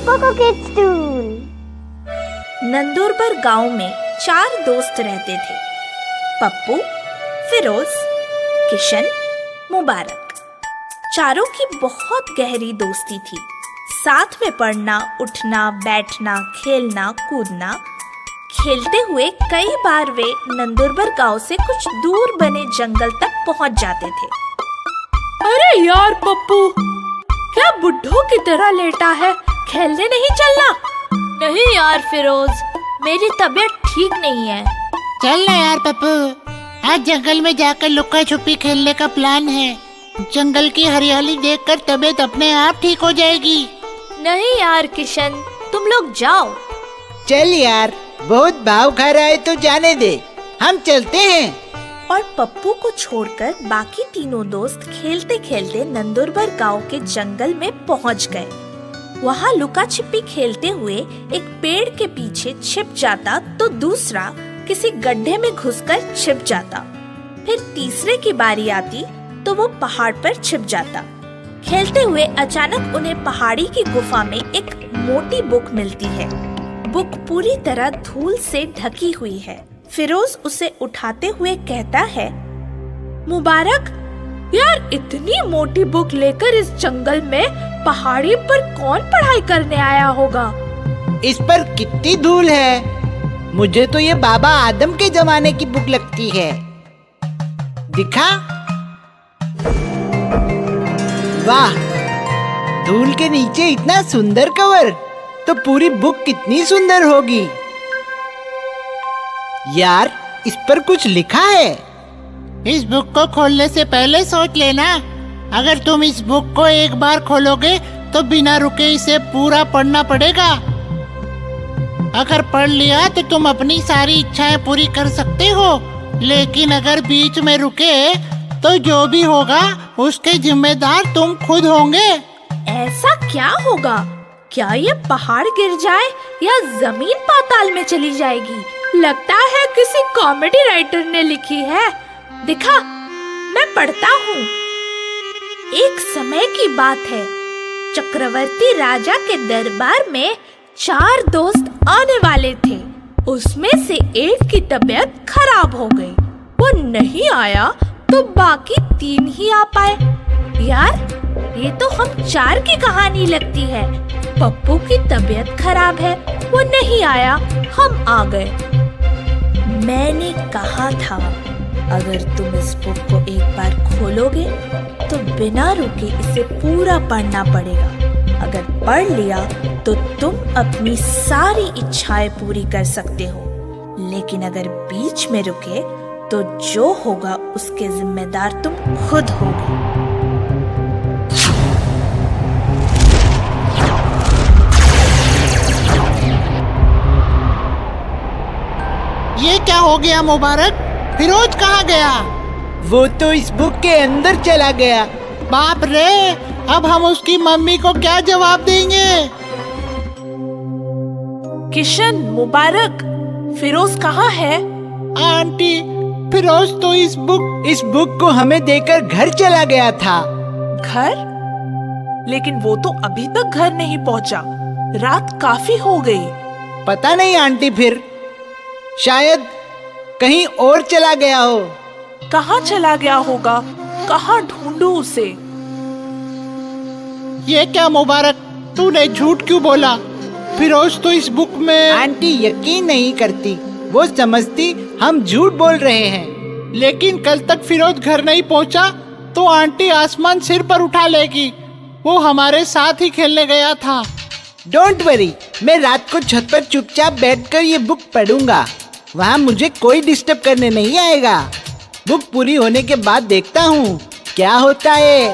Cocoa kids twin. Nandurbar गांव में 4 दोस्त रहते थे। पप्पू, फिरोज, किशन, मुबारक। चारों की बहुत गहरी दोस्ती थी। साथ में पढ़ना, उठना, बैठना, खेलना, कूदना। खेलते हुए कई बार वे नंदुरबार गांव से कुछ दूर बने जंगल तक पहुंच जाते थे। अरे यार पप्पू, क्या बुड्ढों की तरह लेटा है? खेलने नहीं चलना? नहीं यार फिरोज, मेरी तबीयत ठीक नहीं है। चल ना यार पप्पू, आज जंगल में जाकर लुका छुपी खेलने का प्लान है। जंगल की हरियाली देखकर तबीयत अपने आप ठीक हो जाएगी। नहीं यार किशन, तुम लोग जाओ। चल यार, बहुत भाव खा रहा है तो जाने दे, हम चलते हैं। और पप्पू को छोड़कर बाकी तीनों दोस्त खेलते खेलते नंदुरबार गांव के जंगल में पहुंच गए। वहां लुका छिपी खेलते हुए एक पेड़ के पीछे छिप जाता तो दूसरा किसी गड्ढे में घुसकर छिप जाता। फिर तीसरे की बारी आती तो वो पहाड़ पर छिप जाता। खेलते हुए अचानक उन्हें पहाड़ी की गुफा में एक मोटी बुक मिलती है। बुक पूरी तरह धूल से ढकी हुई है। फिरोज उसे उठाते हुए कहता है, मुबारक, यार इतनी मोटी बुक लेकर इस जंगल में पहाड़ी पर कौन पढ़ाई करने आया होगा? इस पर कितनी धूल है। मुझे तो ये बाबा आदम के जमाने की बुक लगती है। दिखा, वाह, धूल के नीचे इतना सुंदर कवर, तो पूरी बुक कितनी सुंदर होगी। यार, इस पर कुछ लिखा है। इस बुक को खोलने से पहले सोच लेना। अगर तुम इस बुक को एक बार खोलोगे तो बिना रुके इसे पूरा पढ़ना पड़ेगा। अगर पढ़ लिया तो तुम अपनी सारी इच्छाएं पूरी कर सकते हो, लेकिन अगर बीच में रुके तो जो भी होगा उसके जिम्मेदार तुम खुद होंगे। ऐसा क्या होगा? क्या ये पहाड़ गिर जाए या जमीन पाताल में चली जाएगी? लगता है किसी कॉमेडी राइटर ने लिखी है। दिखा, मैं पढ़ता हूँ। एक समय की बात है, चक्रवर्ती राजा के दरबार में 4 दोस्त आने वाले थे। उसमें से एक की तबीयत खराब हो गई। वो नहीं आया तो बाकी 3 ही आ पाए। यार, ये तो हम 4 की कहानी लगती है। पप्पू की तबीयत खराब है, वो नहीं आया, हम आ गए। मैंने कहा था, अगर तुम इस बुक को एक बार खोलोगे तो बिना रुके इसे पूरा पढ़ना पड़ेगा। अगर पढ़ लिया तो तुम अपनी सारी इच्छाएं पूरी कर सकते हो, लेकिन अगर बीच में रुके तो जो होगा उसके जिम्मेदार तुम खुद होगे। ये क्या हो गया मुबारक? फिरोज कहाँ गया? वो तो इस बुक के अंदर चला गया। बाप रे, अब हम उसकी मम्मी को क्या जवाब देंगे? किशन, मुबारक, फिरोज कहाँ है? आंटी, फिरोज तो इस बुक को हमें देकर घर चला गया था। घर? लेकिन वो तो अभी तक घर नहीं पहुँचा। रात काफी हो गई। पता नहीं आंटी, फिर शायद कहीं और चला गया हो। कहाँ चला गया होगा? कहाँ ढूंढूं उसे? ये क्या मुबारक, तूने झूठ क्यों बोला? फिरोज तो इस बुक में। आंटी यकीन नहीं करती, वो समझती हम झूठ बोल रहे हैं। लेकिन कल तक फिरोज घर नहीं पहुंचा तो आंटी आसमान सिर पर उठा लेगी। वो हमारे साथ ही खेलने गया था। डोंट वरी, मैं रात को छत पर चुपचाप बैठकर ये बुक पढ़ूंगा। वहाँ मुझे कोई डिस्टर्ब करने नहीं आएगा। बुक पूरी होने के बाद देखता हूँ क्या होता है।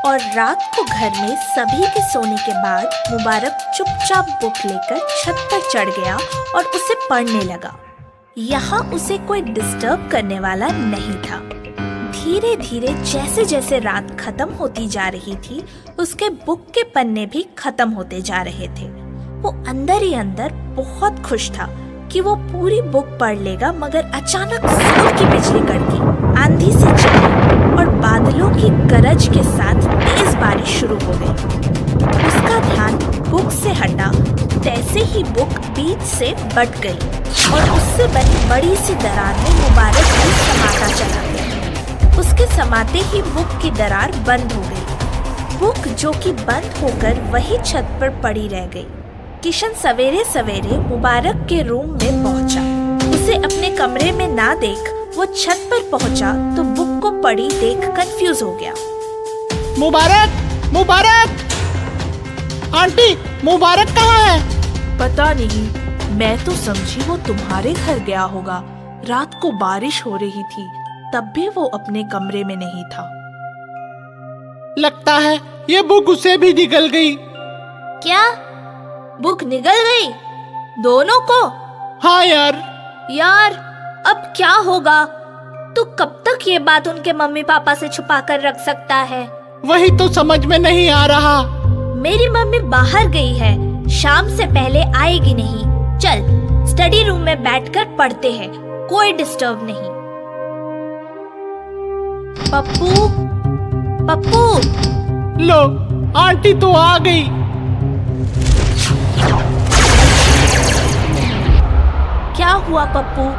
और रात को घर में सभी के सोने के बाद मुबारक चुपचाप बुक लेकर छत पर चढ़ गया और उसे पढ़ने लगा। यहाँ उसे कोई डिस्टर्ब करने वाला नहीं था। धीरे धीरे जैसे जैसे रात खत्म होती जा रही थी, उसके बुक के पन्ने भी खत्म होते जा रहे थे। वो अंदर ही अंदर बहुत खुश था कि वो पूरी बुक पढ़ लेगा, मगर अचानक जोर की बिजली कड़की, आंधी से चली और बादलों की गरज के साथ तेज बारिश शुरू हो गई। उसका ध्यान बुक से हटा, तैसे ही बुक बीच से बट गई और उससे बनी बड़ी सी दरार में मुबारक भी समाता चला गया। उसके समाते ही बुक की दरार बंद हो गई। बुक जो कि बंद होकर वही छत पर पड़ी रह गई। किशन सवेरे सवेरे मुबारक के रूम में पहुंचा। उसे अपने कमरे में ना देख वो छत पर पहुंचा तो बुक को पड़ी देख कंफ्यूज हो गया। मुबारक, मुबारक! आंटी, मुबारक कहाँ है? पता नहीं, मैं तो समझी वो तुम्हारे घर गया होगा। रात को बारिश हो रही थी, तब भी वो अपने कमरे में नहीं था। लगता है ये बुक उसे भी निकल गई। क्या बुक निकल गई? दोनों को? हाँ यार। यार, अब क्या होगा? तू कब तक ये बात उनके मम्मी पापा से छुपा कर रख सकता है? वही तो समझ में नहीं आ रहा। मेरी मम्मी बाहर गई है, शाम से पहले आएगी नहीं। चल स्टडी रूम में बैठकर पढ़ते हैं, कोई डिस्टर्ब नहीं। पप्पू, पप्पू! लो, आंटी तो आ गई। क्या हुआ पप्पू?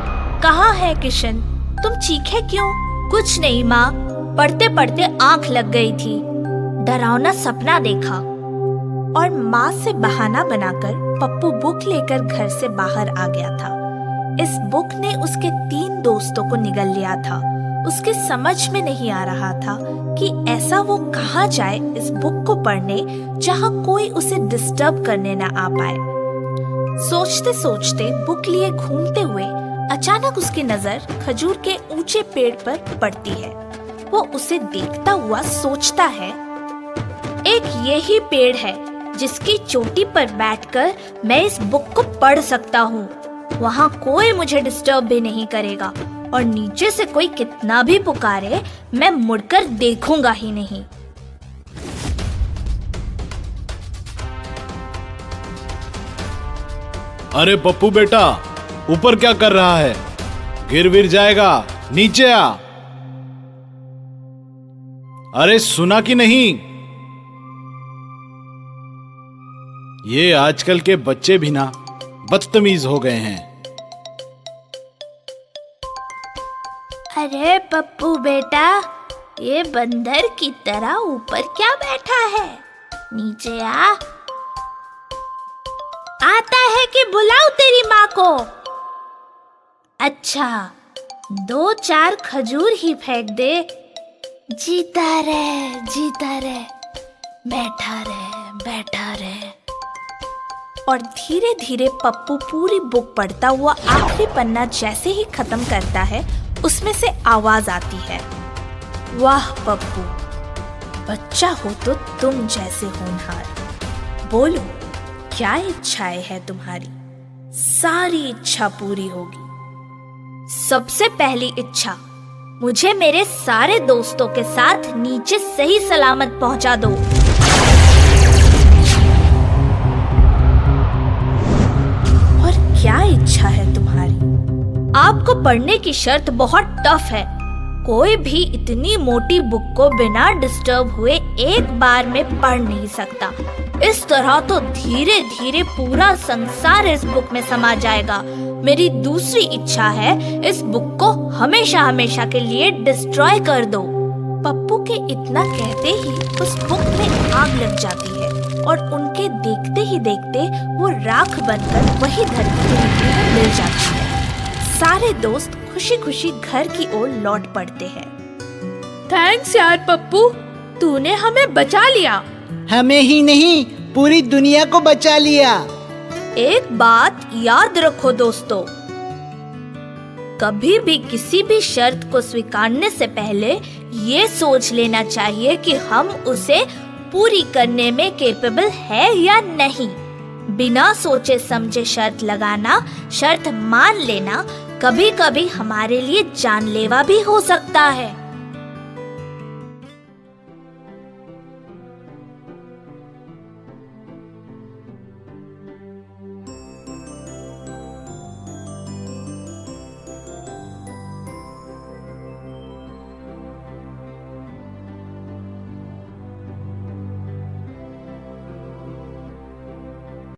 कहाँ है किशन? तुम चीखे क्यों? कुछ नहीं माँ, पढ़ते पढ़ते आंख लग गई थी। डरावना सपना देखा। और माँ से बहाना बनाकर पप्पू बुक लेकर घर से बाहर आ गया था। इस बुक ने उसके 3 दोस्तों को निगल लिया था। उसके समझ में नहीं आ रहा था कि ऐसा वो कहाँ जाए इस बुक को पढ़ने जहाँ कोई उसे डिस्टर्ब करने ना आ पाए। सोचते सोचते बुक लिए घूमते हुए अचानक उसकी नजर खजूर के ऊंचे पेड़ पर पड़ती है। वो उसे देखता हुआ सोचता है, एक यही पेड़ है जिसकी चोटी पर बैठकर मैं इस बुक को पढ़ सकता हूँ। वहाँ कोई मुझे डिस्टर्ब भी नहीं करेगा और नीचे से कोई कितना भी पुकारे मैं मुड़कर देखूंगा ही नहीं। अरे पप्पू बेटा, ऊपर क्या कर रहा है? गिर विर जाएगा, नीचे आ। अरे सुना कि नहीं? ये आजकल के बच्चे भी ना बदतमीज हो गए हैं। अरे पप्पू बेटा, ये बंदर की तरह ऊपर क्या बैठा है? नीचे आ। आता है कि बुलाऊं तेरी माँ को? अच्छा, 2-4 खजूर ही फेंक दे। जीता रहे, बैठा रहे। और धीरे धीरे पप्पू पूरी बुक पढ़ता हुआ आखिरी पन्ना जैसे ही खत्म करता है, उसमें से आवाज आती है, वाह पप्पू, बच्चा हो तो तुम जैसे होनहार। बोलो, क्या इच्छाएं है तुम्हारी? सारी इच्छा पूरी होगी। सबसे पहली इच्छा, मुझे मेरे सारे दोस्तों के साथ नीचे सही सलामत पहुंचा दो। और क्या इच्छा है तुम्हारी? आपको पढ़ने की शर्त बहुत टफ है। कोई भी इतनी मोटी बुक को बिना डिस्टर्ब हुए एक बार में पढ़ नहीं सकता। इस तरह तो धीरे धीरे पूरा संसार इस बुक में समा जाएगा। मेरी दूसरी इच्छा है, इस बुक को हमेशा हमेशा के लिए डिस्ट्रॉय कर दो। पप्पू के इतना कहते ही उस बुक में आग लग जाती है और उनके देखते ही देखते वो राख बनकर वही धरती के मिट्टी में मिल जाती है। सारे दोस्त खुशी खुशी घर की ओर लौट पड़ते हैं। थैंक्स यार पप्पू, तूने हमें बचा लिया। हमें ही नहीं, पूरी दुनिया को बचा लिया। एक बात याद रखो दोस्तों, कभी भी किसी भी शर्त को स्वीकारने से पहले ये सोच लेना चाहिए कि हम उसे पूरी करने में कैपेबल है या नहीं। बिना सोचे समझे शर्त लगाना, शर्त मान लेना कभी कभी हमारे लिए जानलेवा भी हो सकता है।